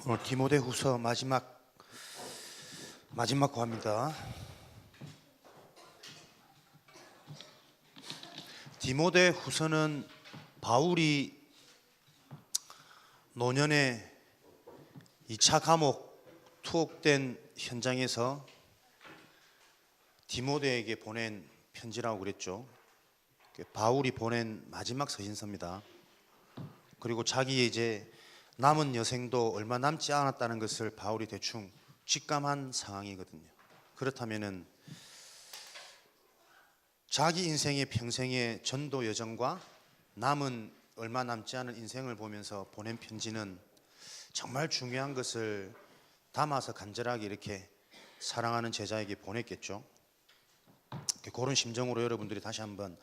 오늘 디모데후서 마지막 구합니다. 디모데후서는 바울이 노년에 2차 감옥 투옥된 현장에서 디모데에게 보낸 편지라고 그랬죠. 바울이 보낸 마지막 서신서입니다. 그리고 자기의 이제 남은 여생도 얼마 남지 않았다는 것을 바울이 대충 직감한 상황이거든요. 그렇다면은 자기 인생의 평생의 전도 여정과 남은 얼마 남지 않은 인생을 보면서 보낸 편지는 정말 중요한 것을 담아서 간절하게 이렇게 사랑하는 제자에게 보냈겠죠. 그런 심정으로 여러분들이 다시 한번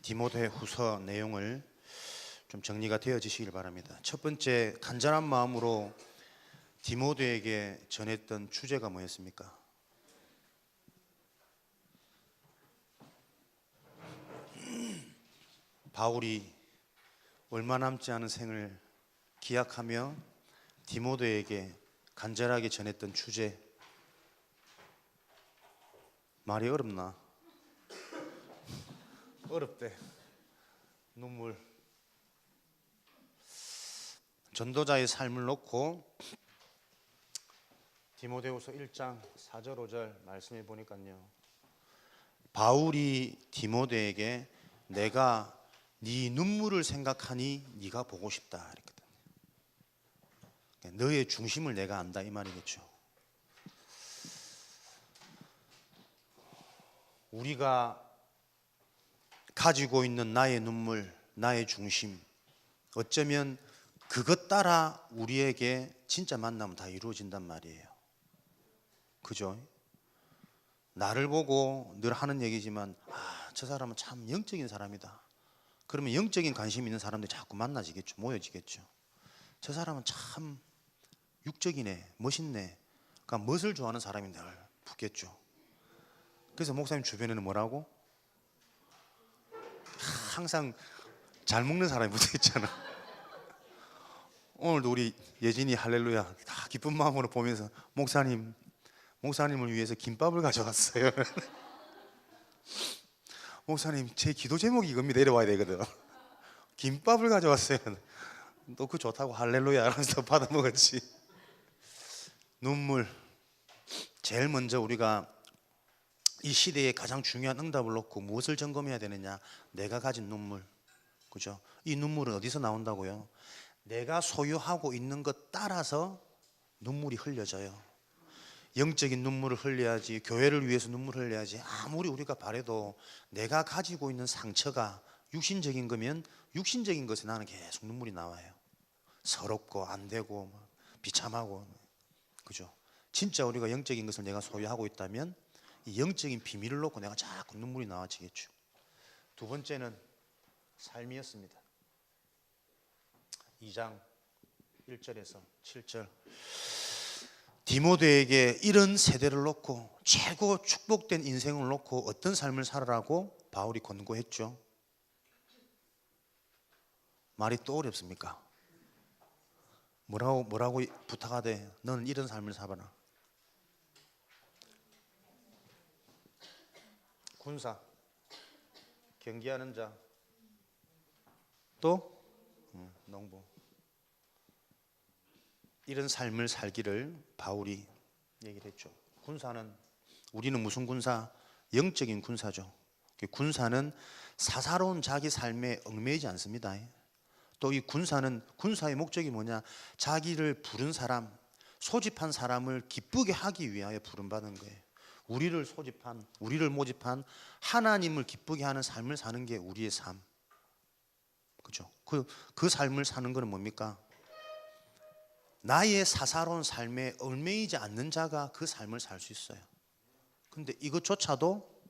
디모데후서 내용을 좀 정리가 되어지시길 바랍니다. 첫 번째, 간절한 마음으로 디모데에게 전했던 주제가 뭐였습니까? 바울이 얼마 남지 않은 생을 기약하며 디모데에게 간절하게 전했던 주제, 말이 어렵나? 어렵대. 눈물. 전도자의 삶을 놓고 디모데후서 1장 4절 5절 말씀해 보니까요, 바울이 디모데에게 내가 네 눈물을 생각하니 네가 보고 싶다 그랬거든요. 너의 중심을 내가 안다 이 말이겠죠. 우리가 가지고 있는 나의 눈물, 나의 중심, 어쩌면 그것 따라 우리에게 진짜 만남은 다 이루어진단 말이에요. 그죠? 나를 보고 늘 하는 얘기지만 저 사람은 참 영적인 사람이다. 그러면 영적인 관심 있는 사람들이 자꾸 만나지겠죠. 모여지겠죠. 저 사람은 참 육적이네, 멋있네. 그러니까 멋을 좋아하는 사람이 늘 붙겠죠. 그래서 목사님 주변에는 뭐라고? 항상 잘 먹는 사람이 붙어있잖아. 오늘도 우리 예진이 할렐루야 다 기쁜 마음으로 보면서 목사님을 위해서 김밥을 가져왔어요. 목사님 제 기도 제목이 이겁니다. 내려와야 되거든. 김밥을 가져왔어요. 너 그거 좋다고 할렐루야 하면서 받아 먹었지. 눈물. 제일 먼저 우리가 이 시대에 가장 중요한 응답을 놓고 무엇을 점검해야 되느냐? 내가 가진 눈물. 그죠? 이 눈물은 어디서 나온다고요? 내가 소유하고 있는 것 따라서 눈물이 흘려져요. 영적인 눈물을 흘려야지, 교회를 위해서 눈물을 흘려야지. 아무리 우리가 바래도 내가 가지고 있는 상처가 육신적인 거면 육신적인 것에 나는 계속 눈물이 나와요. 서럽고 안 되고 비참하고. 그죠? 진짜 우리가 영적인 것을 내가 소유하고 있다면 이 영적인 비밀을 놓고 내가 자꾸 눈물이 나와지겠죠. 두 번째는 삶이었습니다. 2장 1절에서 7절, 디모데에게 이런 세대를 놓고 최고 축복된 인생을 놓고 어떤 삶을 살아라고 바울이 권고했죠. 말이 또 어렵습니까? 뭐라고 부탁하되 너는 이런 삶을 살아라. 군사, 경기하는 자, 또 농부, 이런 삶을 살기를 바울이 얘기를 했죠. 군사는, 우리는 무슨 군사? 영적인 군사죠. 군사는 사사로운 자기 삶에 얽매이지 않습니다. 또 이 군사의 목적이 뭐냐? 자기를 부른 사람, 소집한 사람을 기쁘게 하기 위하여 부름받은 거예요. 우리를 모집한 하나님을 기쁘게 하는 삶을 사는 게 우리의 삶. 그죠? 그 삶을 사는 것은 뭡니까? 나의 사사로운 삶에 얽매이지 않는 자가 그 삶을 살 수 있어요. 근데 이것조차도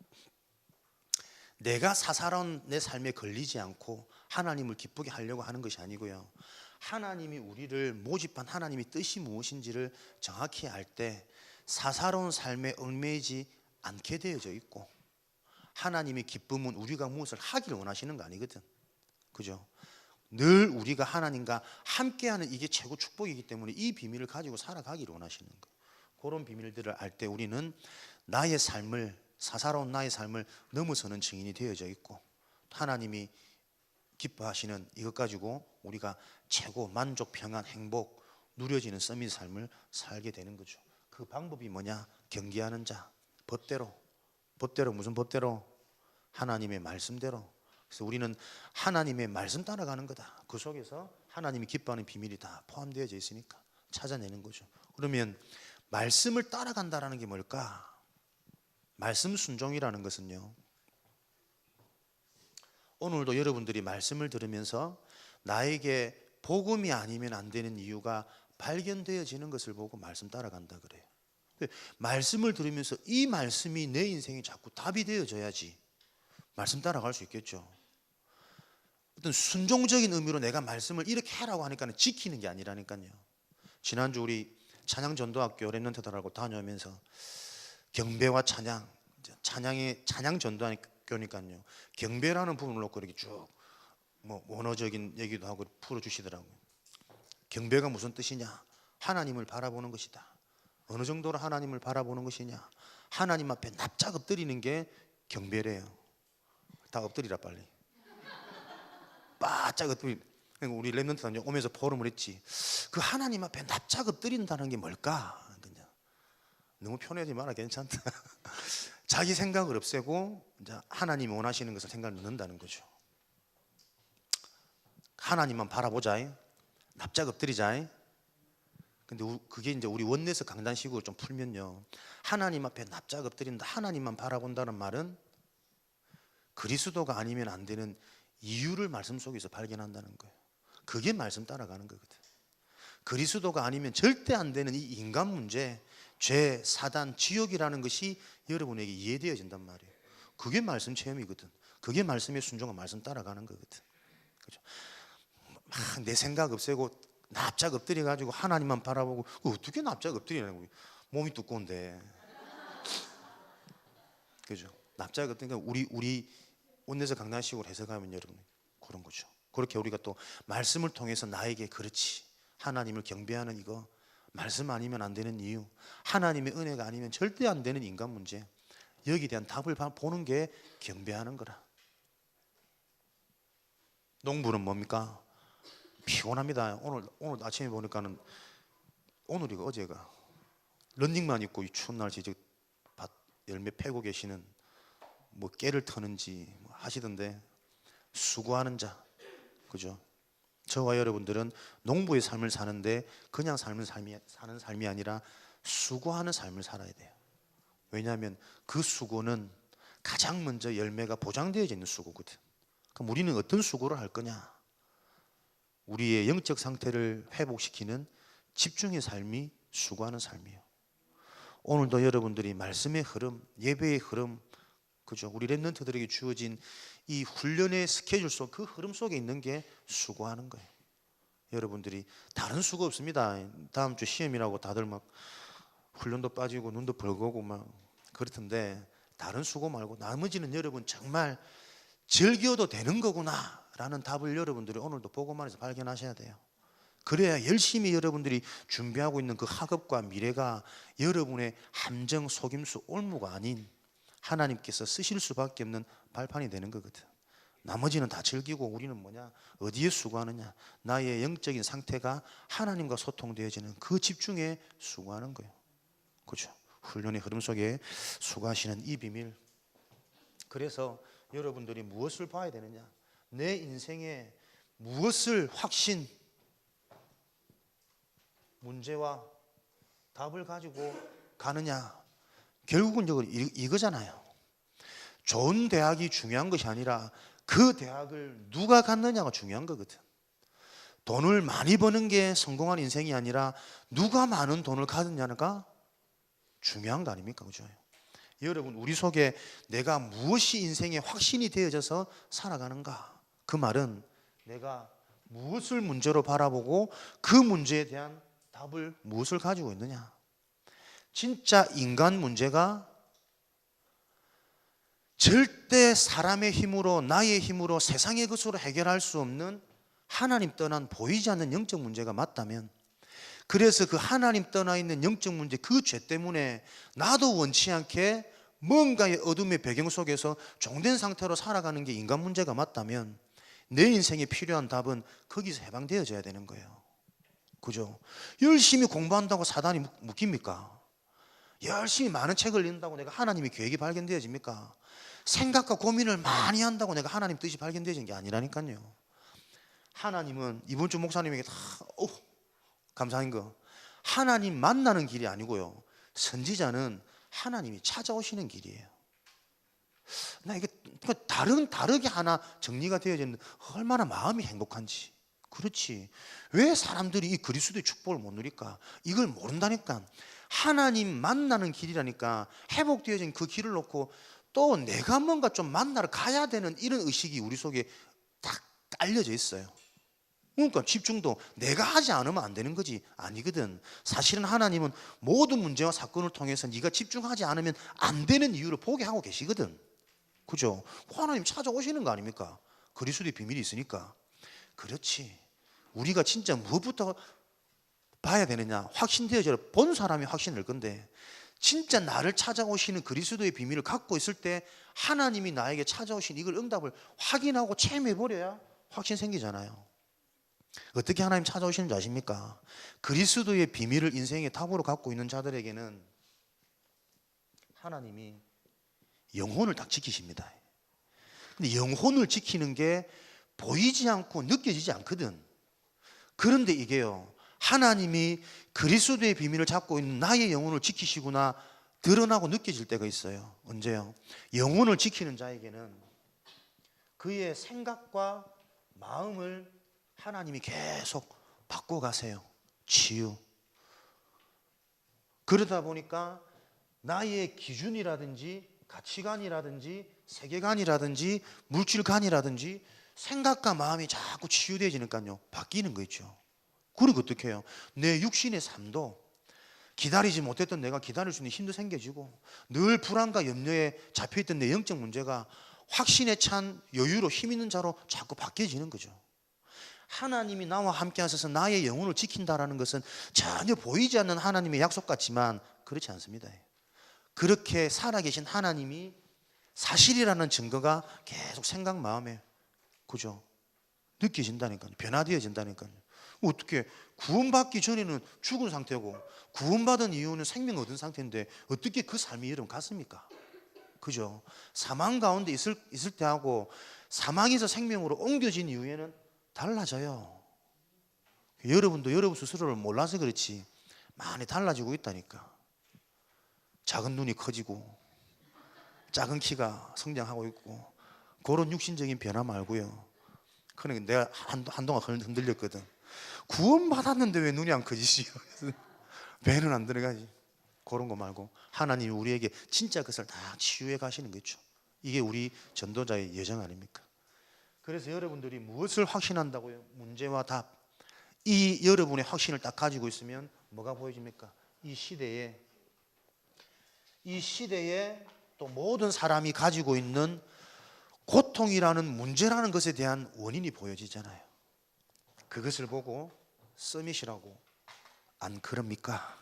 내가 사사로운 내 삶에 걸리지 않고 하나님을 기쁘게 하려고 하는 것이 아니고요, 하나님이 우리를 모집한 하나님의 뜻이 무엇인지를 정확히 알 때 사사로운 삶에 얽매이지 않게 되어져 있고, 하나님의 기쁨은 우리가 무엇을 하기를 원하시는 거 아니거든. 그죠? 늘 우리가 하나님과 함께하는 이게 최고 축복이기 때문에 이 비밀을 가지고 살아가기를 원하시는 거예요. 그런 비밀들을 알 때 우리는 나의 삶을, 사사로운 나의 삶을 넘어서는 증인이 되어져 있고, 하나님이 기뻐하시는 이것 가지고 우리가 최고 만족, 평안, 행복 누려지는 서밋 삶을 살게 되는 거죠. 그 방법이 뭐냐? 경계하는 자, 법대로 무슨 법대로? 하나님의 말씀대로. 그래서 우리는 하나님의 말씀 따라가는 거다. 그 속에서 하나님이 기뻐하는 비밀이 다 포함되어져 있으니까 찾아내는 거죠. 그러면 말씀을 따라간다라는 게 뭘까? 말씀 순종이라는 것은요, 오늘도 여러분들이 말씀을 들으면서 나에게 복음이 아니면 안 되는 이유가 발견되어지는 것을 보고 말씀 따라간다 그래요. 말씀을 들으면서 이 말씀이 내 인생에 자꾸 답이 되어져야지 말씀 따라갈 수 있겠죠. 어떤 순종적인 의미로 내가 말씀을 이렇게 하라고 하니까 지키는 게 아니라니까요. 지난주 우리 찬양전도학교 랩런트들하고 다녀오면서 경배와 찬양 전도학교니까요, 경배라는 부분을 놓고 이렇게 쭉 원어적인 얘기도 하고 풀어주시더라고요. 경배가 무슨 뜻이냐? 하나님을 바라보는 것이다. 어느 정도로 하나님을 바라보는 것이냐? 하나님 앞에 납작 엎드리는 게 경배래요. 다 엎드리라 빨리. 바짝 엎드리. 우리 랩런트는 오면서 포럼을 했지. 그 하나님 앞에 납작 엎드린다는 게 뭘까? 그냥 너무 편하지 마라, 괜찮다. 자기 생각을 없애고 이제 하나님이 원하시는 것을 생각을 넣는다는 거죠. 하나님만 바라보자, 납작 엎드리자. 근데 그게 이제 우리 원내에서 강단식으로 좀 풀면요, 하나님 앞에 납작 엎드린다, 하나님만 바라본다는 말은 그리스도가 아니면 안 되는 이유를 말씀 속에서 발견한다는 거예요. 그게 말씀 따라가는 거거든. 그리스도가 아니면 절대 안 되는 이 인간 문제, 죄, 사단, 지옥이라는 것이 여러분에게 이해되어진단 말이에요. 그게 말씀 체험이거든. 그게 말씀의 순종과 말씀 따라가는 거거든. 그죠? 막 내 생각 없애고 납작 엎드려 가지고 하나님만 바라보고, 어떻게 납작 엎드리냐고. 몸이 두꺼운데. 그죠? 납작 엎드리니까 우리 온내서 강단식으로 해석하면 여러분 그런 거죠. 그렇게 우리가 또 말씀을 통해서 나에게 그렇지, 하나님을 경배하는 이거, 말씀 아니면 안 되는 이유, 하나님의 은혜가 아니면 절대 안 되는 인간 문제, 여기에 대한 답을 보는 게 경배하는 거라. 농부는 뭡니까? 피곤합니다. 오늘 아침에 보니까는, 오늘이가 어제가 런닝만 입고 이 추운 날씨 밭 열매 패고 계시는 깨를 터는지 하시던데, 수고하는 자, 그죠? 저와 여러분들은 농부의 삶을 사는데 그냥 사는 삶이 아니라 수고하는 삶을 살아야 돼요. 왜냐하면 그 수고는 가장 먼저 열매가 보장되어져 있는 수고거든. 그럼 우리는 어떤 수고를 할 거냐? 우리의 영적 상태를 회복시키는 집중의 삶이 수고하는 삶이에요. 오늘도 여러분들이 말씀의 흐름, 예배의 흐름, 그죠? 우리 랩런트들에게 주어진 이 훈련의 스케줄 속, 그 흐름 속에 있는 게 수고하는 거예요. 여러분들이 다른 수고 없습니다. 다음 주 시험이라고 다들 막 훈련도 빠지고 눈도 벌거고 막 그렇던데, 다른 수고 말고 나머지는 여러분 정말 즐겨도 되는 거구나 라는 답을 여러분들이 오늘도 보고만 해서 발견하셔야 돼요. 그래야 열심히 여러분들이 준비하고 있는 그 학업과 미래가 여러분의 함정, 속임수, 올무가 아닌 하나님께서 쓰실 수밖에 없는 발판이 되는 거거든. 나머지는 다 즐기고 우리는 뭐냐? 어디에 수고하느냐? 나의 영적인 상태가 하나님과 소통되어지는 그 집중에 수고하는 거예요. 그렇죠? 훈련의 흐름 속에 수고하시는 이 비밀. 그래서 여러분들이 무엇을 봐야 되느냐? 내 인생에 무엇을 확신, 문제와 답을 가지고 가느냐? 결국은 이거잖아요. 좋은 대학이 중요한 것이 아니라 그 대학을 누가 갔느냐가 중요한 거거든. 돈을 많이 버는 게 성공한 인생이 아니라 누가 많은 돈을 가졌냐가 중요한 거 아닙니까? 그죠? 여러분, 우리 속에 내가 무엇이 인생의 확신이 되어져서 살아가는가? 그 말은 내가 무엇을 문제로 바라보고 그 문제에 대한 답을 무엇을 가지고 있느냐? 진짜 인간 문제가 절대 사람의 힘으로, 나의 힘으로, 세상의 것으로 해결할 수 없는 하나님 떠난 보이지 않는 영적 문제가 맞다면, 그래서 그 하나님 떠나 있는 영적 문제, 그 죄 때문에 나도 원치 않게 뭔가의 어둠의 배경 속에서 종된 상태로 살아가는 게 인간 문제가 맞다면, 내 인생에 필요한 답은 거기서 해방되어져야 되는 거예요. 그죠? 열심히 공부한다고 사단이 묶입니까? 열심히 많은 책을 읽는다고 내가 하나님의 계획이 발견되어집니까? 생각과 고민을 많이 한다고 내가 하나님 뜻이 발견되어지는 게 아니라니까요. 하나님은 이번 주 목사님에게 다 감사한 거, 하나님 만나는 길이 아니고요, 선지자는 하나님이 찾아오시는 길이에요. 나 이게 다르게 하나 정리가 되어졌는데 얼마나 마음이 행복한지. 그렇지, 왜 사람들이 이 그리스도의 축복을 못 누릴까? 이걸 모른다니까. 하나님 만나는 길이라니까. 회복되어진 그 길을 놓고 또 내가 뭔가 좀 만나러 가야 되는 이런 의식이 우리 속에 딱 깔려져 있어요. 그러니까 집중도 내가 하지 않으면 안 되는 거지. 아니거든. 사실은 하나님은 모든 문제와 사건을 통해서 네가 집중하지 않으면 안 되는 이유를 보게 하고 계시거든. 그죠? 하나님 찾아오시는 거 아닙니까? 그리스도의 비밀이 있으니까. 그렇지, 우리가 진짜 무엇부터 봐야 되느냐? 확신되어져 본 사람이 확신할 건데, 진짜 나를 찾아오시는 그리스도의 비밀을 갖고 있을 때 하나님이 나에게 찾아오신 이걸 응답을 확인하고 체험해버려야 확신 생기잖아요. 어떻게 하나님 찾아오시는지 아십니까? 그리스도의 비밀을 인생의 답으로 갖고 있는 자들에게는 하나님이 영혼을 딱 지키십니다. 근데 영혼을 지키는 게 보이지 않고 느껴지지 않거든. 그런데 이게요, 하나님이 그리스도의 비밀을 잡고 있는 나의 영혼을 지키시구나 드러나고 느껴질 때가 있어요. 언제요? 영혼을 지키는 자에게는 그의 생각과 마음을 하나님이 계속 바꿔가세요. 치유. 그러다 보니까 나의 기준이라든지 가치관이라든지 세계관이라든지 물질관이라든지 생각과 마음이 자꾸 치유되어지니까요, 바뀌는 거 있죠. 그리고 어떻게 해요? 내 육신의 삶도 기다리지 못했던 내가 기다릴 수 있는 힘도 생겨지고, 늘 불안과 염려에 잡혀있던 내 영적 문제가 확신에 찬 여유로 힘 있는 자로 자꾸 바뀌어지는 거죠. 하나님이 나와 함께 하셔서 나의 영혼을 지킨다라는 것은 전혀 보이지 않는 하나님의 약속 같지만 그렇지 않습니다. 그렇게 살아계신 하나님이 사실이라는 증거가 계속 생각 마음에, 그죠? 느껴진다니까요. 변화되어진다니까요. 어떻게 구원받기 전에는 죽은 상태고 구원받은 이후는 생명 얻은 상태인데 어떻게 그 삶이 여러분 같습니까? 그죠? 사망 가운데 있을 때하고 사망에서 생명으로 옮겨진 이후에는 달라져요. 여러분도 여러분 스스로를 몰라서 그렇지 많이 달라지고 있다니까. 작은 눈이 커지고 작은 키가 성장하고 있고, 그런 육신적인 변화 말고요. 그러니까 내가 한동안 흔들렸거든. 구원받았는데 왜 눈이 안 커지지? 배는 안 들어가지. 그런 거 말고 하나님이 우리에게 진짜 그것을 다 치유해 가시는 거죠. 이게 우리 전도자의 예정 아닙니까? 그래서 여러분들이 무엇을 확신한다고요? 문제와 답. 이 여러분의 확신을 딱 가지고 있으면 뭐가 보여집니까? 이 시대에 또 모든 사람이 가지고 있는 고통이라는 문제라는 것에 대한 원인이 보여지잖아요. 그것을 보고 서밋이라고 안 그럽니까?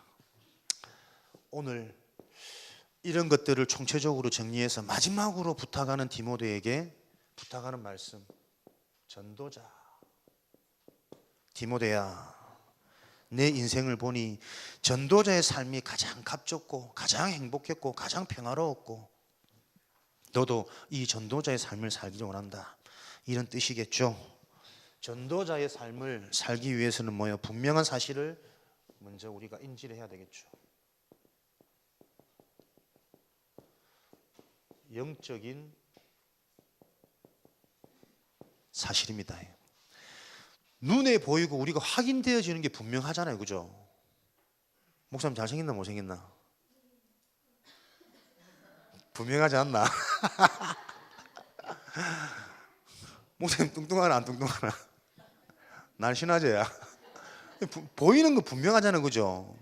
오늘 이런 것들을 총체적으로 정리해서 마지막으로 부탁하는 디모데에게 부탁하는 말씀. 전도자 디모데야, 내 인생을 보니 전도자의 삶이 가장 값졌고 가장 행복했고 가장 평화로웠고, 너도 이 전도자의 삶을 살기를 원한다, 이런 뜻이겠죠. 전도자의 삶을 살기 위해서는 뭐예요? 분명한 사실을 먼저 우리가 인지를 해야 되겠죠. 영적인 사실입니다. 눈에 보이고 우리가 확인되어지는 게 분명하잖아요. 그죠? 목사님 잘생겼나 못생겼나? 분명하지 않나? 목사님 뚱뚱하나 안 뚱뚱하나? 날씬하죠야. 보이는 거 분명하잖아요. 그죠?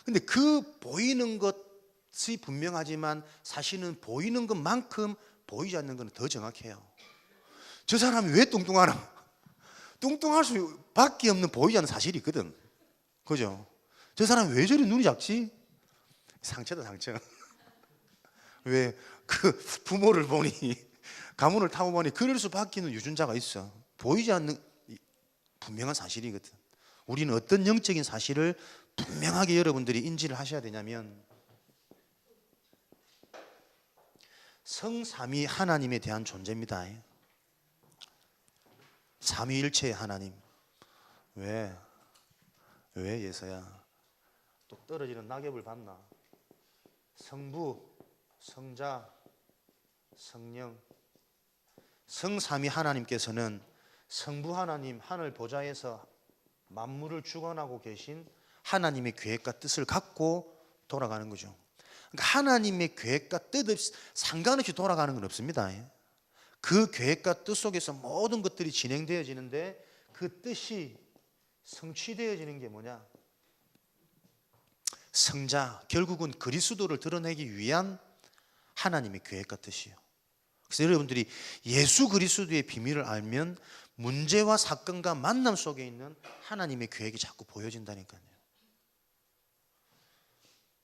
근데 그 보이는 것이 분명하지만 사실은 보이는 것만큼 보이지 않는 것은 더 정확해요. 저 사람이 왜 뚱뚱하나? 뚱뚱할 수밖에 없는 보이지 않는 사실이 있거든. 그죠? 저 사람 왜 저리 눈이 작지? 상처다, 상처. 왜 그 부모를 보니 가문을 타고 보니 그럴 수밖에 없는 유전자가 있어. 보이지 않는 분명한 사실이거든. 우리는 어떤 영적인 사실을 분명하게 여러분들이 인지를 하셔야 되냐면 성삼위 하나님에 대한 존재입니다. 삼위일체의 하나님. 왜 예서야? 또 떨어지는 낙엽을 봤나? 성부, 성자, 성령. 성삼위 하나님께서는 성부 하나님 하늘 보좌에서 만물을 주관하고 계신 하나님의 계획과 뜻을 갖고 돌아가는 거죠. 그러니까 하나님의 계획과 뜻 없이 상관없이 돌아가는 건 없습니다. 그 계획과 뜻 속에서 모든 것들이 진행되어지는데 그 뜻이 성취되어지는 게 뭐냐? 성자, 결국은 그리스도를 드러내기 위한 하나님의 계획과 뜻이에요. 그래서 여러분들이 예수 그리스도의 비밀을 알면 문제와 사건과 만남 속에 있는 하나님의 계획이 자꾸 보여진다니까요.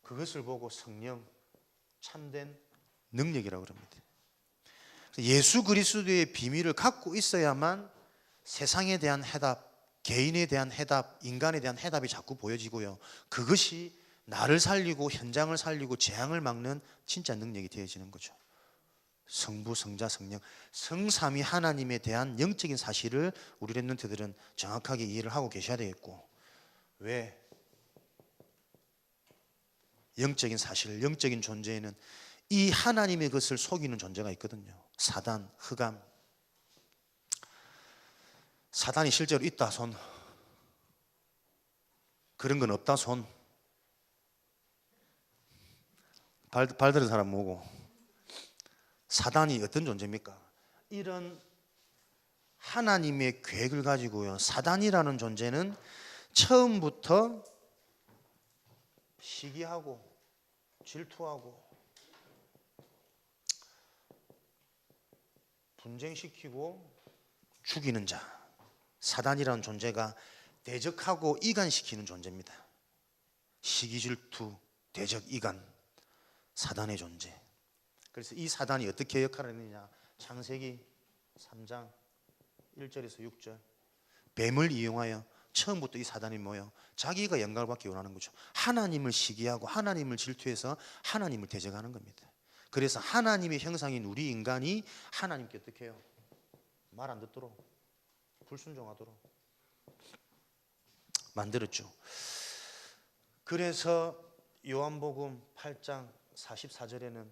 그것을 보고 성령, 참된 능력이라고 그럽니다. 예수 그리스도의 비밀을 갖고 있어야만 세상에 대한 해답, 개인에 대한 해답, 인간에 대한 해답이 자꾸 보여지고요. 그것이 나를 살리고 현장을 살리고 재앙을 막는 진짜 능력이 되어지는 거죠. 성부, 성자, 성령, 성삼위 하나님에 대한 영적인 사실을 우리 랩런트들은 정확하게 이해를 하고 계셔야 되겠고, 왜? 영적인 사실, 영적인 존재에는 이 하나님의 것을 속이는 존재가 있거든요. 사단, 흑암. 사단이 실제로 있다, 손. 그런 건 없다, 손. 발 들은 사람 뭐고? 사단이 어떤 존재입니까? 이런 하나님의 계획을 가지고요, 사단이라는 존재는 처음부터 시기하고 질투하고 분쟁시키고 죽이는 자, 사단이라는 존재가 대적하고 이간시키는 존재입니다. 시기, 질투, 대적, 이간, 사단의 존재. 그래서 이 사단이 어떻게 역할을 했느냐? 창세기 3장 1절에서 6절, 뱀을 이용하여 처음부터 이 사단이 뭐예요? 자기가 영광을 받기 원하는 거죠. 하나님을 시기하고 하나님을 질투해서 하나님을 대적하는 겁니다. 그래서 하나님의 형상인 우리 인간이 하나님께 어떻게 해요? 말 안 듣도록, 불순종하도록 만들었죠. 그래서 요한복음 8장 44절에는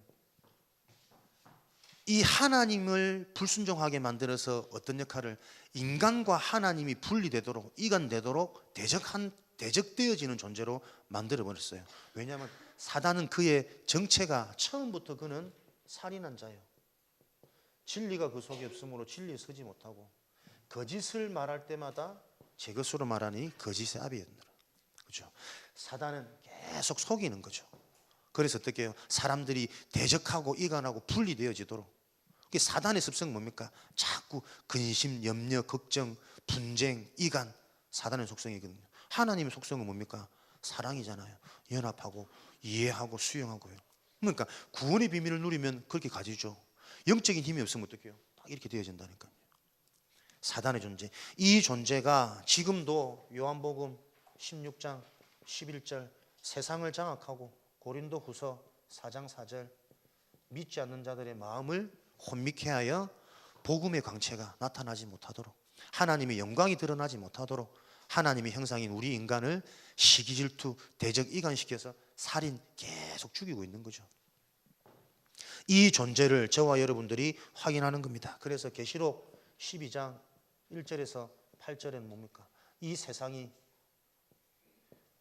이 하나님을 불순종하게 만들어서 어떤 역할을, 인간과 하나님이 분리되도록, 이간되도록 대적되어지는 존재로 만들어버렸어요. 왜냐하면 사단은 그의 정체가 처음부터 그는 살인한 자예요. 진리가 그 속에 없으므로 진리에 서지 못하고 거짓을 말할 때마다 제 것으로 말하니 거짓의 아비였느라. 그렇죠? 사단은 계속 속이는 거죠. 그래서 어떻게 해요? 사람들이 대적하고 이간하고 분리되어지도록. 사단의 습성은 뭡니까? 자꾸 근심, 염려, 걱정, 분쟁, 이간, 사단의 속성이거든요. 하나님의 속성은 뭡니까? 사랑이잖아요. 연합하고 이해하고 수용하고요. 그러니까 구원의 비밀을 누리면 그렇게 가지죠. 영적인 힘이 없으면 어떻게 해요? 딱 이렇게 되어진다니까요. 사단의 존재, 이 존재가 지금도 요한복음 16장 11절, 세상을 장악하고 고린도 후서 4장 4절, 믿지 않는 자들의 마음을 혼미케 하여 복음의 광채가 나타나지 못하도록, 하나님의 영광이 드러나지 못하도록 하나님의 형상인 우리 인간을 시기, 질투, 대적, 이간시켜서 살인 계속 죽이고 있는 거죠. 이 존재를 저와 여러분들이 확인하는 겁니다. 그래서 계시록 12장 1절에서 8절에는 뭡니까? 이 세상이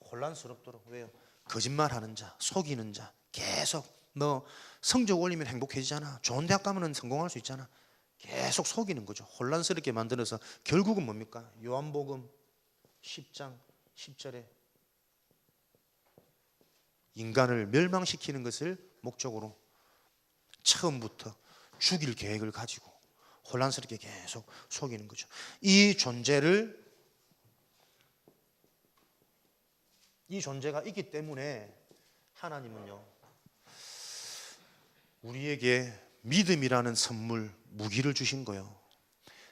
혼란스럽도록, 왜요? 거짓말하는 자, 속이는 자, 계속 너 성적 올리면 행복해지잖아, 좋은 대학 가면 성공할 수 있잖아, 계속 속이는 거죠. 혼란스럽게 만들어서 결국은 뭡니까? 요한복음 10장 10절에 인간을 멸망시키는 것을 목적으로 처음부터 죽일 계획을 가지고 혼란스럽게 계속 속이는 거죠. 이 존재가 있기 때문에 하나님은요, 우리에게 믿음이라는 선물, 무기를 주신 거예요.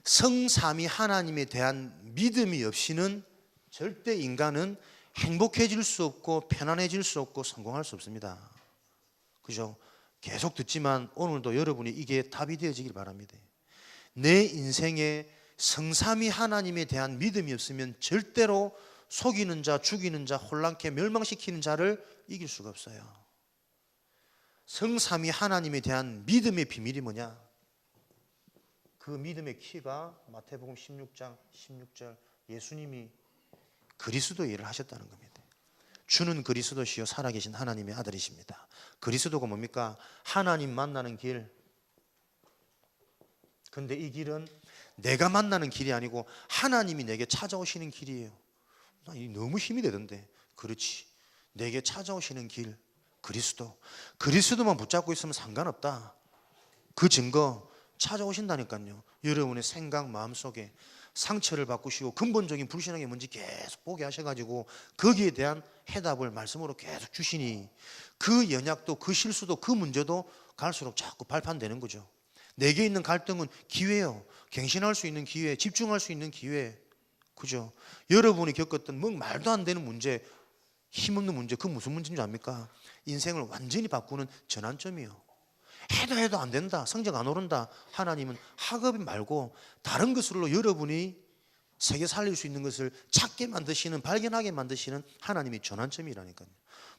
성삼위 하나님에 대한 믿음이 없이는 절대 인간은 행복해질 수 없고 편안해질 수 없고 성공할 수 없습니다. 그죠? 계속 듣지만 오늘도 여러분이 이게 답이 되어지길 바랍니다. 내 인생에 성삼위 하나님에 대한 믿음이 없으면 절대로 속이는 자, 죽이는 자, 혼란케 멸망시키는 자를 이길 수가 없어요. 성삼위 하나님에 대한 믿음의 비밀이 뭐냐? 그 믿음의 키가 마태복음 16장 16절 예수님이 그리스도의 일을 하셨다는 겁니다. 주는 그리스도시요 살아계신 하나님의 아들이십니다. 그리스도가 뭡니까? 하나님 만나는 길. 근데 이 길은 내가 만나는 길이 아니고 하나님이 내게 찾아오시는 길이에요. 나 너무 힘이 되던데. 그렇지. 내게 찾아오시는 길, 그리스도. 그리스도만 붙잡고 있으면 상관없다. 그 증거 찾아오신다니까요. 여러분의 생각, 마음속에 상처를 바꾸시고 근본적인 불신앙이 뭔지 계속 보게 하셔가지고 거기에 대한 해답을 말씀으로 계속 주시니 그 연약도, 그 실수도, 그 문제도 갈수록 자꾸 발판되는 거죠. 내게 있는 갈등은 기회예요. 갱신할 수 있는 기회, 집중할 수 있는 기회. 그죠? 여러분이 겪었던 뭐 말도 안 되는 문제, 힘없는 문제, 그 무슨 문제인 줄 압니까? 인생을 완전히 바꾸는 전환점이에요. 해도 안 된다, 성적 안 오른다. 하나님은 학업 말고 다른 것으로 여러분이 세계 살릴 수 있는 것을 찾게 만드시는, 발견하게 만드시는 하나님이 전환점이라니까요.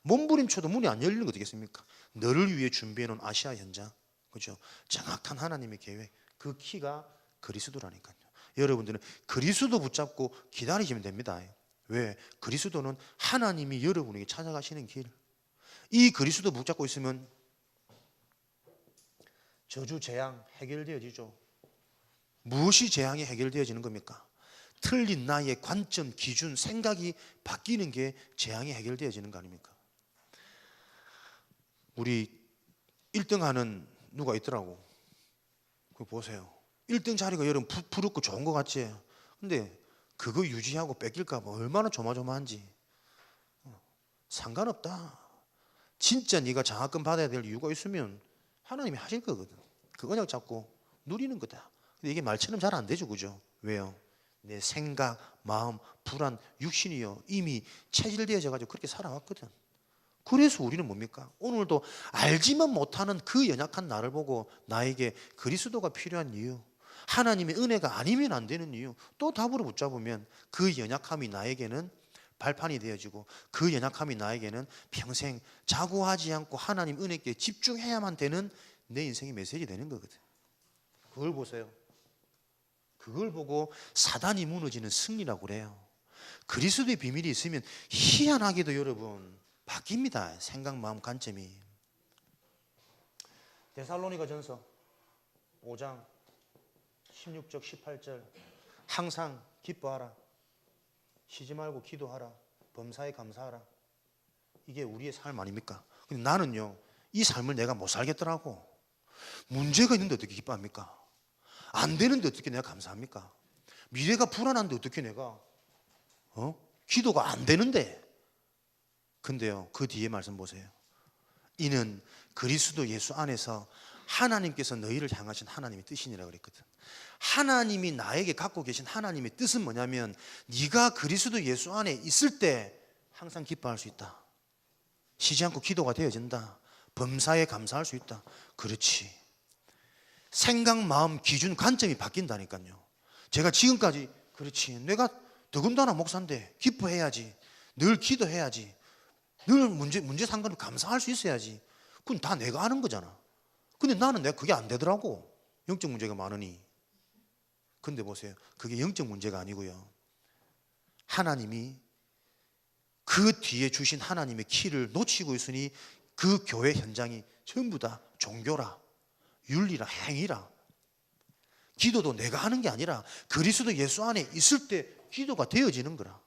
몸부림쳐도 문이 안 열리는 거 어떻겠습니까? 너를 위해 준비해 놓은 아시아 현장. 그죠? 정확한 하나님의 계획, 그 키가 그리스도라니까요. 여러분들은 그리스도 붙잡고 기다리시면 됩니다. 왜? 그리스도는 하나님이 여러분에게 찾아가시는 길. 이 그리스도 붙잡고 있으면 저주, 재앙 해결되어지죠. 무엇이 재앙이 해결되어지는 겁니까? 틀린 나의 관점, 기준, 생각이 바뀌는 게 재앙이 해결되어지는 거 아닙니까? 우리 1등 하는 누가 있더라고. 그거 보세요. 1등 자리가 여러분 부럽고 좋은 것 같지? 근데 그거 유지하고 뺏길까 봐 얼마나 조마조마한지. 상관없다. 진짜 네가 장학금 받아야 될 이유가 있으면 하나님이 하실 거거든. 그 언약 잡고 누리는 거다. 근데 이게 말처럼 잘 안 되죠. 그죠? 왜요? 내 생각, 마음, 불안, 육신이요 이미 체질되어져 가지고 그렇게 살아왔거든. 그래서 우리는 뭡니까? 오늘도 알지만 못하는 그 연약한 나를 보고 나에게 그리스도가 필요한 이유, 하나님의 은혜가 아니면 안 되는 이유, 또 답으로 붙잡으면 그 연약함이 나에게는 발판이 되어지고 그 연약함이 나에게는 평생 자고하지 않고 하나님 은혜께 집중해야만 되는 내 인생의 메시지 되는 거거든. 그걸 보세요. 그걸 보고 사단이 무너지는 승리라고 그래요. 그리스도의 비밀이 있으면 희한하게도 여러분 바뀝니다. 생각, 마음, 관점이. 데살로니가 전서 5장 16절 18절 항상 기뻐하라, 쉬지 말고 기도하라, 범사에 감사하라. 이게 우리의 삶 아닙니까? 근데 나는요 이 삶을 내가 못 살겠더라고. 문제가 있는데 어떻게 기뻐합니까? 안 되는데 어떻게 내가 감사합니까? 미래가 불안한데 어떻게 내가 기도가 안 되는데. 근데요 그 뒤에 말씀 보세요. 이는 그리스도 예수 안에서 하나님께서 너희를 향하신 하나님의 뜻이니라 그랬거든. 하나님이 나에게 갖고 계신 하나님의 뜻은 뭐냐면 네가 그리스도 예수 안에 있을 때 항상 기뻐할 수 있다. 쉬지 않고 기도가 되어진다. 범사에 감사할 수 있다. 그렇지. 생각, 마음, 기준, 관점이 바뀐다니까요. 제가 지금까지 그렇지, 내가 더군다나 목사인데 기뻐해야지, 늘 기도해야지, 늘 문제 상관없이 감사할 수 있어야지. 그건 다 내가 아는 거잖아. 근데 나는 내가 그게 안 되더라고. 영적 문제가 많으니. 근데 보세요, 그게 영적 문제가 아니고요, 하나님이 그 뒤에 주신 하나님의 키를 놓치고 있으니 그 교회 현장이 전부 다 종교라, 윤리라, 행위라. 기도도 내가 하는 게 아니라 그리스도 예수 안에 있을 때 기도가 되어지는 거라.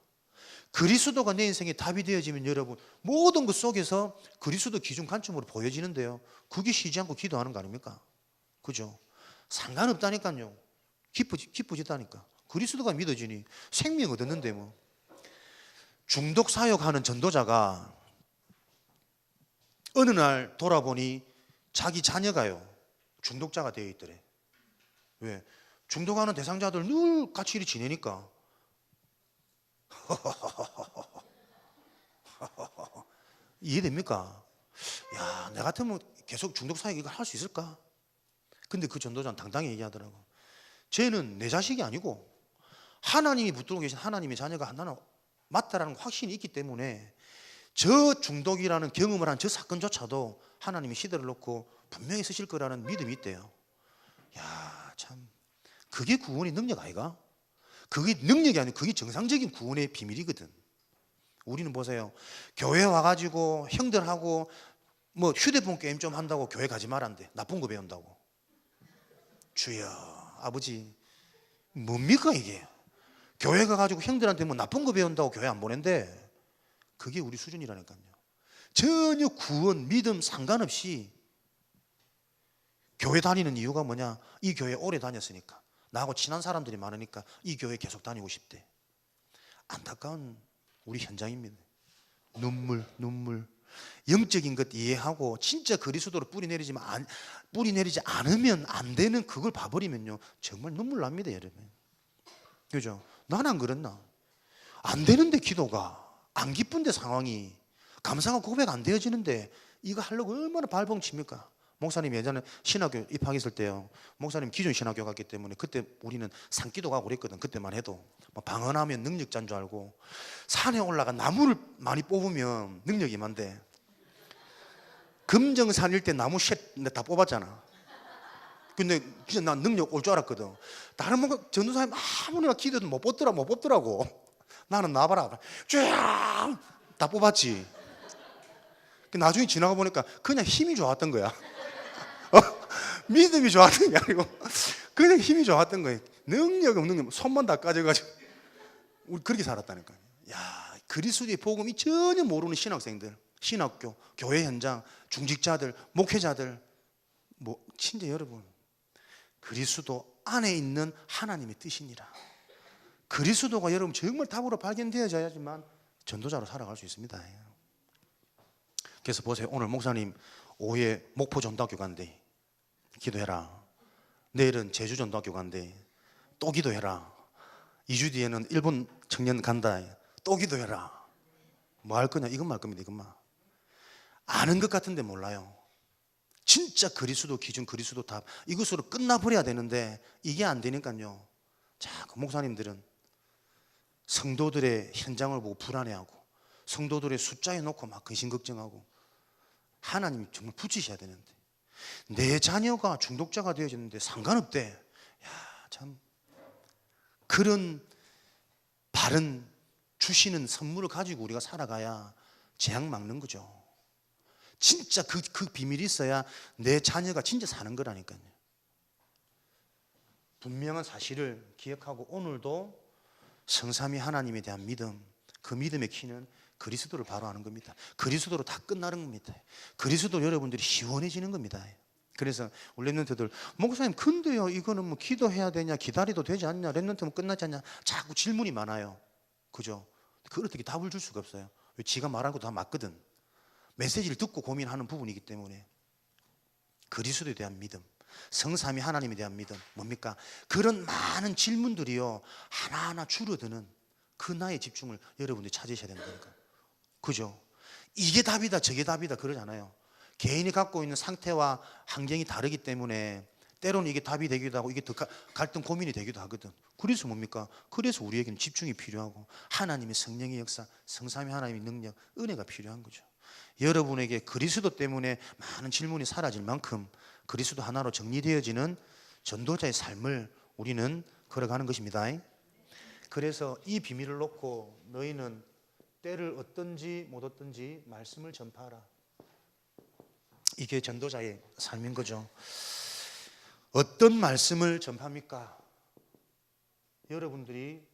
그리스도가 내 인생에 답이 되어지면 여러분 모든 것 속에서 그리스도 기준 관점으로 보여지는데요, 그게 쉬지 않고 기도하는 거 아닙니까? 그죠? 상관없다니까요. 기뻐지다니까. 그리스도가 믿어지니 생명 얻었는데 뭐. 중독 사역하는 전도자가 어느 날 돌아보니 자기 자녀가요 중독자가 되어 있더래. 왜? 중독하는 대상자들 늘 같이 이리 지내니까 이해됩니까? 야, 내 같으면 계속 중독 사역 이거 할 수 있을까? 근데 그 전도자는 당당히 얘기하더라고. 쟤는 내 자식이 아니고 하나님이 붙들고 계신 하나님의 자녀가 나는 맞다라는 확신이 있기 때문에 저 중독이라는 경험을 한 저 사건조차도 하나님이 시대를 놓고 분명히 쓰실 거라는 믿음이 있대요. 야, 참 그게 구원의 능력 아이가? 그게 능력이 아니고 그게 정상적인 구원의 비밀이거든. 우리는 보세요. 교회 와가지고 형들하고 뭐 휴대폰 게임 좀 한다고 교회 가지 말란대. 나쁜 거 배운다고. 주여 아버지 뭡니까 이게? 교회 가가지고 형들한테 뭐 나쁜 거 배운다고 교회 안 보낸대. 그게 우리 수준이라니까요. 전혀 구원, 믿음 상관없이 교회 다니는 이유가 뭐냐? 이 교회 오래 다녔으니까, 나하고 친한 사람들이 많으니까 이 교회 계속 다니고 싶대. 안타까운 우리 현장입니다. 눈물. 영적인 것 이해하고 진짜 그리스도로 뿌리 내리지 않으면 안 되는 그걸 봐버리면요 정말 눈물 납니다, 여러분. 그죠? 난 안 그랬나? 안 되는데 기도가 안 기쁜데 상황이 감사가 고백 안 되어지는데 이거 하려고 얼마나 발버둥칩니까? 목사님 예전에 신학교 입학했을 때요, 목사님 기존 신학교 갔기 때문에 그때 우리는 산기도 가고 그랬거든. 그때만 해도 방언하면 능력자인 줄 알고 산에 올라가 나무를 많이 뽑으면 능력이 많대. 금정산일 때 나무 다 뽑았잖아. 근데 진짜 난 능력 올 줄 알았거든. 다른 뭔가 전도사님 아무나 기도도 못 뽑더라고. 나는 나봐라 쫙다 뽑았지. 나중에 지나가 보니까 그냥 힘이 좋았던 거야. 믿음이 좋았던 게 아니고 그냥 힘이 좋았던 거예요. 능력 없는 게 손만 다 까져가지고 우리 그렇게 살았다니까. 야, 그리스도의 복음이 전혀 모르는 신학생들, 신학교, 교회 현장, 중직자들, 목회자들, 진짜 여러분, 그리스도 안에 있는 하나님의 뜻이니라. 그리스도가 여러분 정말 답으로 발견되어져야지만 전도자로 살아갈 수 있습니다. 그래서 보세요. 오늘 목사님 오후에 목포 전도학교 간대. 기도해라. 내일은 제주 전도학교 간대. 또 기도해라. 2주 뒤에는 일본 청년 간다. 또 기도해라. 뭐 할 거냐? 이것만 할 겁니다. 이것만. 아는 것 같은데 몰라요. 진짜 그리스도 기준, 그리스도 답 이것으로 끝나버려야 되는데 이게 안 되니까요. 자, 그 목사님들은 성도들의 현장을 보고 불안해하고 성도들의 숫자에 놓고 막 근심 걱정하고 하나님이 정말 붙이셔야 되는데 내 자녀가 중독자가 되어졌는데 상관없대. 야, 참 그런 바른 주시는 선물을 가지고 우리가 살아가야 재앙 막는 거죠. 진짜 그 비밀이 있어야 내 자녀가 진짜 사는 거라니까요. 분명한 사실을 기억하고 오늘도 성삼위 하나님에 대한 믿음, 그 믿음의 키는 그리스도를 바로 아는 겁니다. 그리스도로 다 끝나는 겁니다. 그리스도로 여러분들이 시원해지는 겁니다. 그래서 우리 랩런트들 목사님 근데요 이거는 뭐 기도해야 되냐 기다려도 되지 않냐 랩런트면 끝나지 않냐 자꾸 질문이 많아요. 그죠? 그걸 어떻게 답을 줄 수가 없어요. 왜 지가 말한 것도 다 맞거든. 메시지를 듣고 고민하는 부분이기 때문에 그리스도에 대한 믿음, 성삼위 하나님에 대한 믿음 뭡니까? 그런 많은 질문들이요 하나하나 줄어드는 그 나의 집중을 여러분들이 찾으셔야 된다니까. 그죠? 이게 답이다 저게 답이다 그러잖아요. 개인이 갖고 있는 상태와 환경이 다르기 때문에 때로는 이게 답이 되기도 하고 이게 더 갈등 고민이 되기도 하거든. 그래서 뭡니까? 그래서 우리에게는 집중이 필요하고 하나님의 성령의 역사, 성삼위 하나님의 능력, 은혜가 필요한 거죠. 여러분에게 그리스도 때문에 많은 질문이 사라질 만큼 그리스도 하나로 정리되어지는 전도자의 삶을 우리는 걸어가는 것입니다. 그래서 이 비밀을 놓고 너희는 때를 얻든지 못 얻든지 말씀을 전파하라. 이게 전도자의 삶인 거죠. 어떤 말씀을 전파합니까? 여러분들이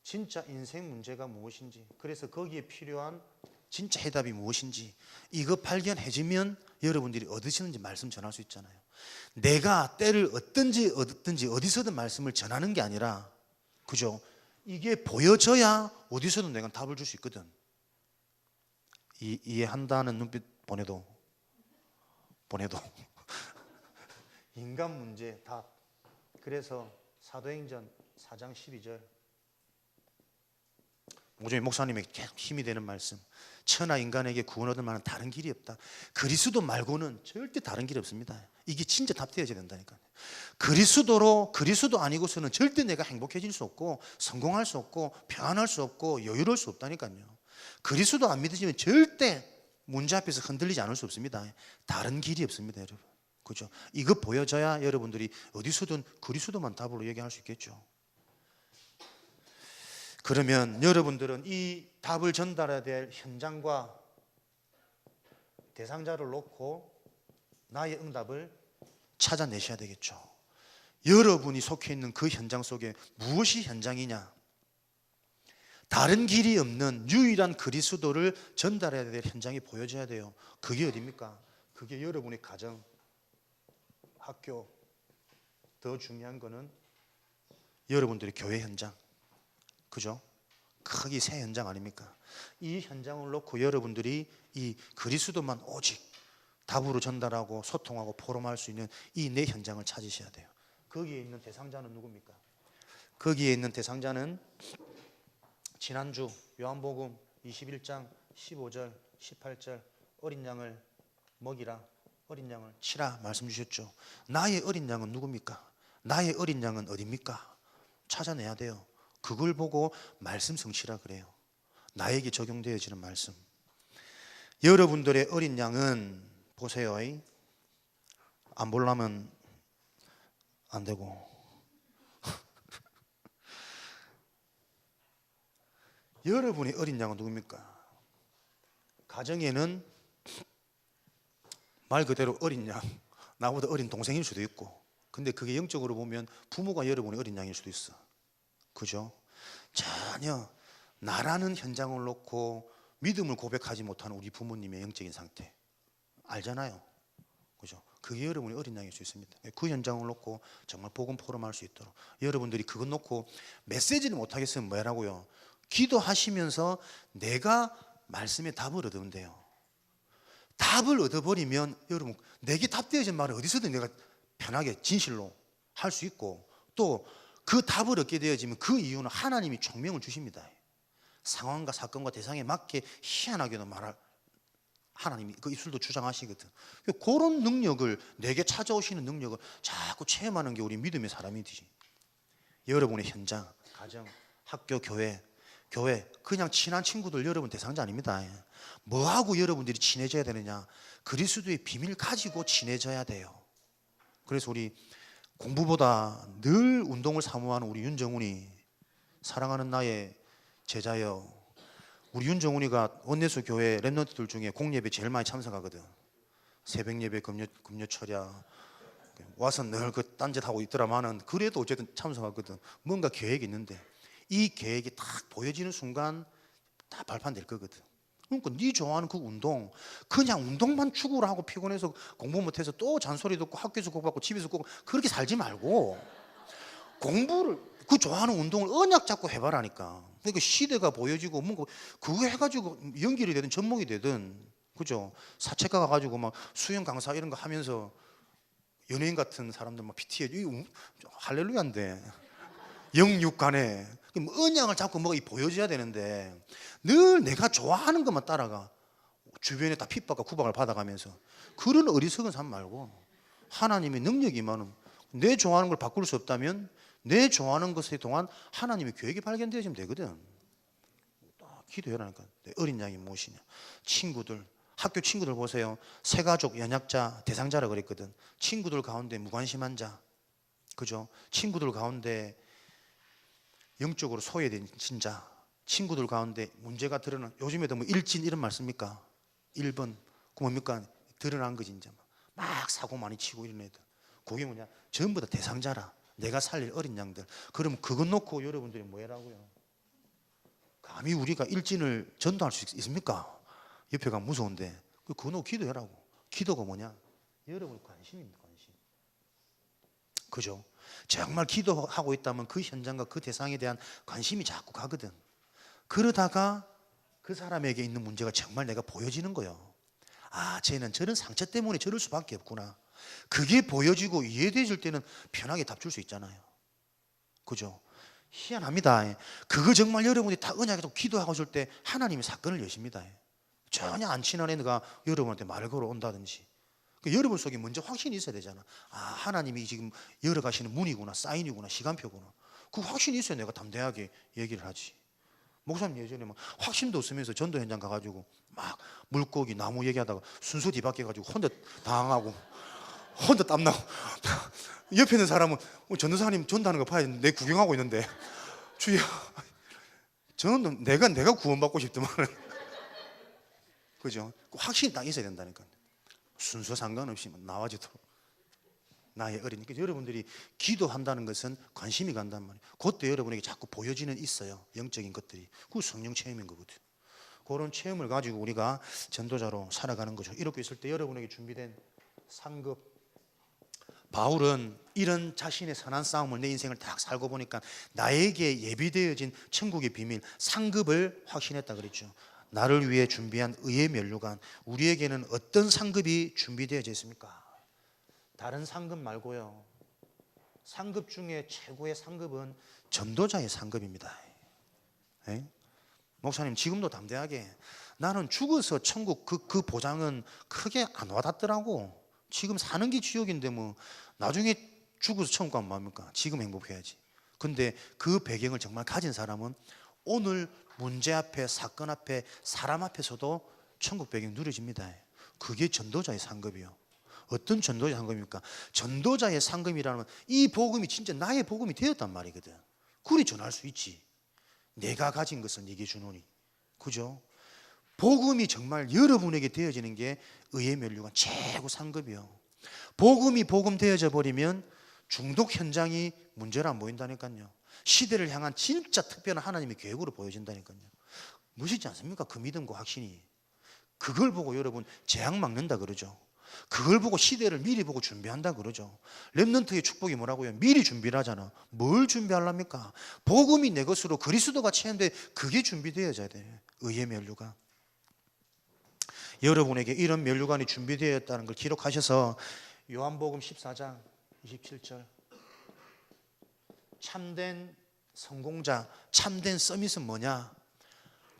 진짜 인생 문제가 무엇인지, 그래서 거기에 필요한 진짜 해답이 무엇인지 이거 발견해지면 여러분들이 얻으시는지 말씀 전할 수 있잖아요. 내가 때를 얻든지 어디서든 말씀을 전하는 게 아니라, 그죠? 이게 보여져야 어디서든 내가 답을 줄 수 있거든. 이해한다는 눈빛 보내도 인간 문제 답. 그래서 사도행전 4장 12절 오종희 목사님에게 계속 힘이 되는 말씀, 천하 인간에게 구원 얻을 만한 다른 길이 없다. 그리스도 말고는 절대 다른 길이 없습니다. 이게 진짜 답되어져야 된다니까요. 그리스도 아니고서는 절대 내가 행복해질 수 없고 성공할 수 없고 평안할 수 없고 여유로울 수 없다니까요. 그리스도 안 믿으시면 절대 문제 앞에서 흔들리지 않을 수 없습니다. 다른 길이 없습니다, 여러분. 그죠? 이거 보여져야 여러분들이 어디서든 그리스도만 답으로 얘기할 수 있겠죠. 그러면 여러분들은 이 답을 전달해야 될 현장과 대상자를 놓고 나의 응답을 찾아내셔야 되겠죠. 여러분이 속해 있는 그 현장 속에 무엇이 현장이냐? 다른 길이 없는 유일한 그리스도를 전달해야 될 현장이 보여져야 돼요. 그게 어디입니까? 그게 여러분의 가정, 학교, 더 중요한 거는 여러분들의 교회 현장. 그죠? 크게 새 현장 아닙니까? 이 현장을 놓고 여러분들이 이 그리스도만 오직 답으로 전달하고 소통하고 포럼할 수 있는 이 내 현장을 찾으셔야 돼요. 거기에 있는 대상자는 누굽니까? 거기에 있는 대상자는 지난주 요한복음 21장 15절 18절 어린 양을 먹이라, 어린 양을 치라 말씀 주셨죠. 나의 어린 양은 누굽니까? 나의 어린 양은 어디입니까? 찾아내야 돼요. 그걸 보고 말씀 성취라 그래요. 나에게 적용되어지는 말씀. 여러분들의 어린 양은 보세요. 안 보려면 안 되고 여러분의 어린 양은 누굽니까? 가정에는 말 그대로 어린 양, 나보다 어린 동생일 수도 있고, 근데 그게 영적으로 보면 부모가 여러분의 어린 양일 수도 있어. 그죠? 전혀 나라는 현장을 놓고 믿음을 고백하지 못하는 우리 부모님의 영적인 상태 알잖아요. 그죠? 그게 여러분의 어린 양일 수 있습니다. 그 현장을 놓고 정말 복음 포럼할 수 있도록 여러분들이 그것 놓고 메시지를 못하겠으면 뭐라고요? 기도하시면서 내가 말씀에 답을 얻으면 돼요. 답을 얻어버리면 여러분 내게 답되어진 말을 어디서든 내가 편하게 진실로 할 수 있고, 또 그 답을 얻게 되어지면 그 이유는 하나님이 총명을 주십니다. 상황과 사건과 대상에 맞게 희한하게도 말할 하나님이 그 입술도 주장하시거든. 그런 능력을, 내게 찾아오시는 능력을 자꾸 체험하는 게 우리 믿음의 사람이지. 여러분의 현장, 가정, 학교, 교회 그냥 친한 친구들 여러분 대상자 아닙니다. 뭐하고 여러분들이 친해져야 되느냐? 그리스도의 비밀 가지고 친해져야 돼요. 그래서 우리 공부보다 늘 운동을 사모하는 우리 윤정훈이, 사랑하는 나의 제자여, 우리 윤정훈이가 원내수 교회 랩런트들 중에 공예배 제일 많이 참석하거든. 새벽 예배, 금요 철야 와서 늘 그 딴짓하고 있더라마는 그래도 어쨌든 참석하거든. 뭔가 계획이 있는데 이 계획이 딱 보여지는 순간 다 발판될 거거든. 그러니까 네 좋아하는 그 운동, 그냥 운동만 추구를 하고 피곤해서 공부 못해서 또 잔소리 듣고 학교에서 공부하고 집에서 공부, 그렇게 살지 말고 공부를, 그 좋아하는 운동을 언약 잡고 해봐라니까. 그러니까 시대가 보여지고 뭔가 그거 해가지고 연결이 되든 접목이 되든, 그죠? 사채가 가가지고 막 수영 강사 이런 거 하면서 연예인 같은 사람들 막 PT에 할렐루야인데 영육간에 언약을 잡고 뭐가 보여져야 되는데 늘 내가 좋아하는 것만 따라가 주변에 다 핍박과 구박을 받아가면서 그런 어리석은 삶 말고, 하나님의 능력이 많은, 내 좋아하는 걸 바꿀 수 없다면 내 좋아하는 것에 동안 하나님의 계획이 발견되어지면 되거든. 기도해라니까. 내 어린 양이 무엇이냐? 친구들, 학교 친구들 보세요. 새가족, 연약자, 대상자라 그랬거든. 친구들 가운데 무관심한 자, 그죠? 친구들 가운데 영적으로 소외된 자, 친구들 가운데 문제가 드러난, 요즘에도 뭐 일진 이런 말 씁니까? 1번 그 뭡니까? 드러난 거지. 이제 막 사고 많이 치고 이런 애들, 그게 뭐냐? 전부 다 대상자라. 내가 살릴 어린 양들. 그럼 그것 놓고 여러분들이 뭐 해라고요? 감히 우리가 일진을 전도할 수 있습니까? 옆에 가면 무서운데 그거 놓고 기도해라고. 기도가 뭐냐? 여러분의 관심입니다. 관심. 그죠? 정말 기도하고 있다면 그 현장과 그 대상에 대한 관심이 자꾸 가거든. 그러다가 그 사람에게 있는 문제가 정말 내가 보여지는 거예요. 아, 쟤는 저런 상처 때문에 저럴 수밖에 없구나. 그게 보여지고 이해되질 때는 편하게 답 줄 수 있잖아요. 그죠? 희한합니다. 그거 정말 여러분이 다 은혜하게 기도하고 있을 때 하나님이 사건을 여십니다. 전혀 안 친한 애가 여러분한테 말을 걸어온다든지, 여러분 속에 먼저 확신이 있어야 되잖아. 아, 하나님이 지금 열어가시는 문이구나, 사인이구나, 시간표구나. 그 확신이 있어야 내가 담대하게 얘기를 하지. 목사님 예전에 막 확신도 없으면서 전도 현장 가가지고 막 물고기, 나무 얘기하다가 순서 뒤바뀌어가지고 혼자 당하고 혼자 땀나고 옆에 있는 사람은 전도사님 전도하는 거 봐야 내 구경하고 있는데 주여, 저는 내가 구원받고 싶더만. 그죠? 확신이 딱 있어야 된다니까. 순서 상관없이 나와지도록. 나의 어리니까 여러분들이 기도한다는 것은 관심이 간단 말이에요. 그때 여러분에게 자꾸 보여지는 있어요. 영적인 것들이. 그 성령 체험인 거거든요. 그런 체험을 가지고 우리가 전도자로 살아가는 거죠. 이렇게 있을 때 여러분에게 준비된 상급. 바울은 이런 자신의 선한 싸움을 내 인생을 딱 살고 보니까 나에게 예비되어진 천국의 비밀, 상급을 확신했다 그랬죠. 나를 위해 준비한 의의 면류관. 우리에게는 어떤 상급이 준비되어져 있습니까? 다른 상급 말고요. 상급 중에 최고의 상급은 전도자의 상급입니다. 에? 목사님 지금도 담대하게 나는 죽어서 천국 그 보장은 크게 안 와닿더라고. 지금 사는 게 지옥인데 뭐 나중에 죽어서 천국 가면 뭐합니까? 지금 행복해야지. 근데 그 배경을 정말 가진 사람은 오늘 문제 앞에, 사건 앞에, 사람 앞에서도 천국 배경 누려집니다. 그게 전도자의 상급이요. 어떤 전도자의 상급입니까? 전도자의 상급이라는 이 복음이 진짜 나의 복음이 되었단 말이거든. 그리 전할 수 있지. 내가 가진 것을 네게 주노니. 그죠? 복음이 정말 여러분에게 되어지는 게 의의 면류관 최고 상급이요. 복음이 복음 되어져 버리면 중독 현장이 문제로 안 보인다니까요. 시대를 향한 진짜 특별한 하나님의 계획으로 보여진다니까요. 무시지 않습니까? 그 믿음과 확신이. 그걸 보고 여러분 재앙 막는다 그러죠. 그걸 보고 시대를 미리 보고 준비한다 그러죠. 렘넌트의 축복이 뭐라고요? 미리 준비를 하잖아. 뭘 준비하랍니까? 복음이 내 것으로 그리스도가 체험돼. 그게 준비되어져야 돼. 의의 면류관. 여러분에게 이런 면류관이 준비되어 있다는 걸 기록하셔서 요한복음 14장 27절. 참된 성공자, 참된 서밋은 뭐냐?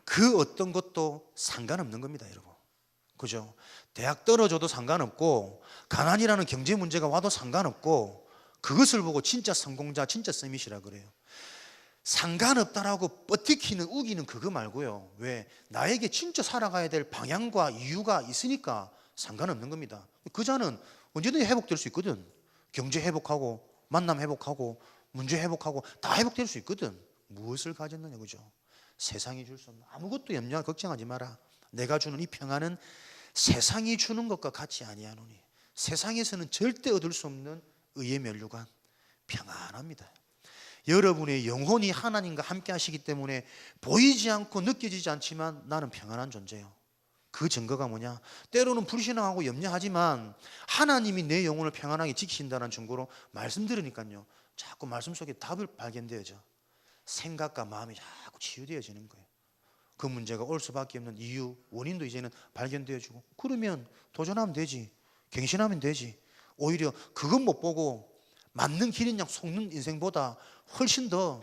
그 어떤 것도 상관없는 겁니다, 여러분. 그죠? 대학 떨어져도 상관없고 가난이라는 경제 문제가 와도 상관없고 그것을 보고 진짜 성공자, 진짜 서밋이라 그래요. 상관없다라고 뻗티키는 우기는 그거 말고요. 왜? 나에게 진짜 살아가야 될 방향과 이유가 있으니까 상관없는 겁니다. 그 자는 언제든지 회복될 수 있거든. 경제 회복하고 만남 회복하고 문제 회복하고 다 회복될 수 있거든. 무엇을 가졌느냐, 그죠? 세상이 줄 수 없는 아무것도 염려 걱정하지 마라. 내가 주는 이 평안은 세상이 주는 것과 같이 아니하노니. 세상에서는 절대 얻을 수 없는 의의 면류관, 평안합니다. 여러분의 영혼이 하나님과 함께 하시기 때문에 보이지 않고 느껴지지 않지만 나는 평안한 존재예요. 그 증거가 뭐냐? 때로는 불신앙하고 염려하지만 하나님이 내 영혼을 평안하게 지키신다는 증거로 말씀 들으니까요, 자꾸 말씀 속에 답을 발견되어져. 생각과 마음이 자꾸 치유되어지는 거예요. 그 문제가 올 수밖에 없는 이유, 원인도 이제는 발견되어지고, 그러면 도전하면 되지, 갱신하면 되지. 오히려 그건 못 보고 맞는 길인 양 속는 인생보다 훨씬 더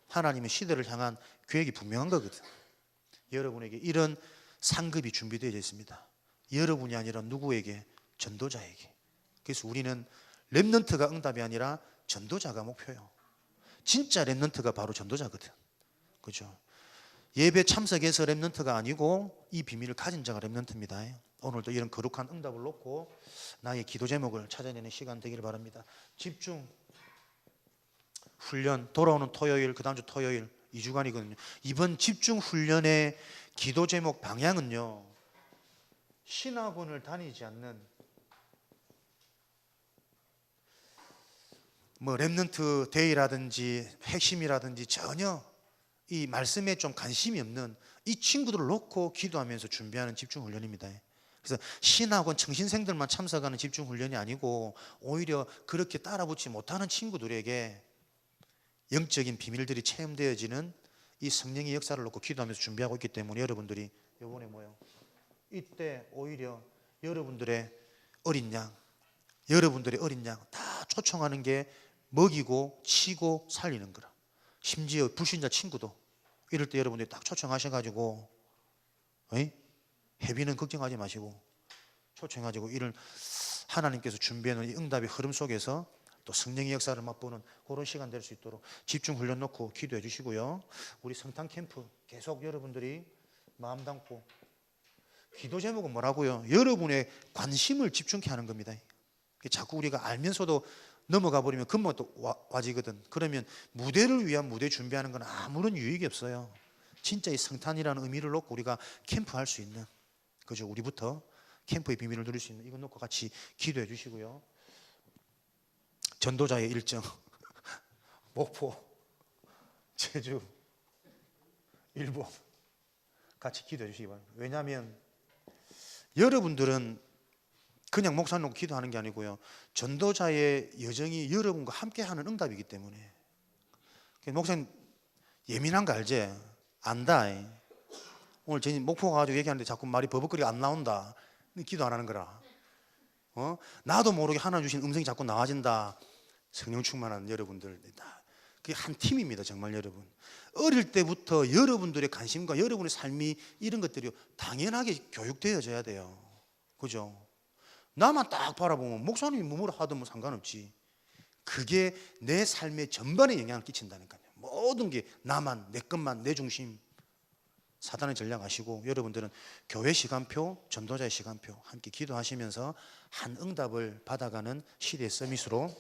하나님의 시대를 향한 계획이 분명한 거거든. 여러분에게 이런 상급이 준비되어 있습니다. 여러분이 아니라 누구에게? 전도자에게. 그래서 우리는 렘넌트가 응답이 아니라 전도자가 목표예요. 진짜 렘넌트가 바로 전도자거든. 그죠? 예배 참석해서 렘넌트가 아니고 이 비밀을 가진 자가 렘넌트입니다. 오늘도 이런 거룩한 응답을 놓고 나의 기도 제목을 찾아내는 시간 되기를 바랍니다. 집중 훈련, 돌아오는 토요일, 그 다음 주 토요일 2주간이거든요. 이번 집중 훈련의 기도 제목 방향은요, 신학원을 다니지 않는 뭐 렘넌트 데이라든지 핵심이라든지 전혀 이 말씀에 좀 관심이 없는 이 친구들을 놓고 기도하면서 준비하는 집중훈련입니다. 그래서 신학원 청신생들만 참석하는 집중훈련이 아니고 오히려 그렇게 따라붙지 못하는 친구들에게 영적인 비밀들이 체험되어지는 이 성령의 역사를 놓고 기도하면서 준비하고 있기 때문에 여러분들이 이번에 뭐요? 이때 오히려 여러분들의 어린 양 다 초청하는 게 먹이고 치고 살리는 거라. 심지어 불신자 친구도 이럴 때 여러분들이 딱 초청하셔가지고 회비는 걱정하지 마시고 초청해가지고 이를 하나님께서 준비해놓은 이 응답의 흐름 속에서 또 성령의 역사를 맛보는 그런 시간 될 수 있도록 집중 훈련 놓고 기도해 주시고요. 우리 성탄 캠프 계속 여러분들이 마음 담고 기도 제목은 뭐라고요? 여러분의 관심을 집중케 하는 겁니다. 자꾸 우리가 알면서도 넘어가 버리면 금방 또 와지거든. 그러면 무대를 위한 무대 준비하는 건 아무런 유익이 없어요. 진짜 이 성탄이라는 의미를 놓고 우리가 캠프할 수 있는, 그죠? 우리부터 캠프의 비밀을 누릴 수 있는 이거 놓고 같이 기도해 주시고요. 전도자의 일정 목포, 제주, 일본 같이 기도해 주시기 바랍니다. 왜냐하면 여러분들은 그냥 목사 놓고 기도하는 게 아니고요, 전도자의 여정이 여러분과 함께하는 응답이기 때문에. 목사님 예민한 거 알지? 안다. 오늘 저희 목포 가가지고 얘기하는데 자꾸 말이 버벅거리가 안 나온다. 기도 안 하는 거라. 나도 모르게 하나 주신 음성이 자꾸 나와진다. 성령 충만한 여러분들이다. 그게 한 팀입니다. 정말 여러분. 어릴 때부터 여러분들의 관심과 여러분의 삶이 이런 것들이 당연하게 교육되어져야 돼요. 그죠? 나만 딱 바라보면 목사님이 뭐라 하든 뭐 상관없지. 그게 내 삶의 전반에 영향을 끼친다니까요. 모든 게 나만, 내 것만, 내 중심. 사단의 전략 아시고 여러분들은 교회 시간표, 전도자의 시간표 함께 기도하시면서 한 응답을 받아가는 시대의 서밋으로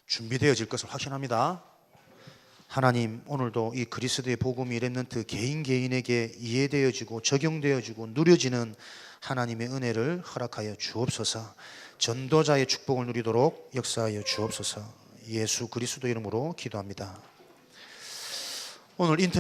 준비되어질 것을 확신합니다. 하나님, 오늘도 이 그리스도의 복음이 렘넌트 개인 개인에게 이해되어지고 적용되어지고 누려지는 하나님의 은혜를 허락하여 주옵소서. 전도자의 축복을 누리도록 역사하여 주옵소서. 예수 그리스도 이름으로 기도합니다. 오늘 인턴